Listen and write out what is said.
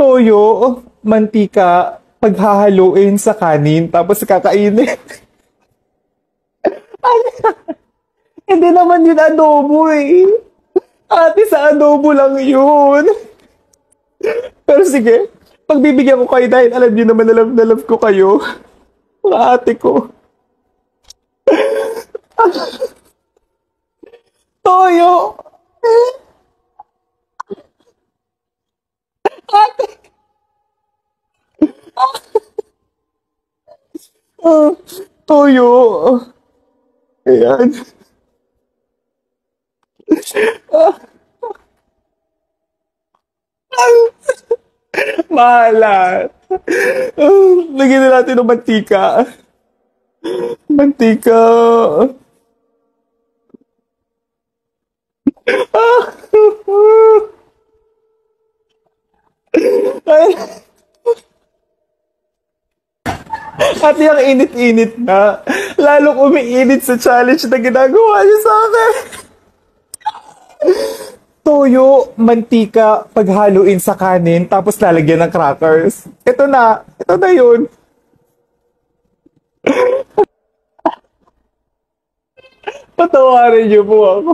Toyo, mantika, paghahaluin sa kanin, tapos kakainin. Hindi naman yun adobo eh. Ate, sa adobo lang yun. Pero sige, pagbibigyan ko kayo dahil alam niyo naman na love ko kayo. Mga ate ko. Toyo! Ah, toyo! Ayan. Maalat. Lagyan na natin ng mantika. Mantika. Ay, at yung init-init na. Lalong umiinit sa challenge na ginagawa niyo sa akin. Toyo, mantika, paghaluin sa kanin, tapos lalagyan ng crackers. Ito na yun. Patawarin niyo po ako.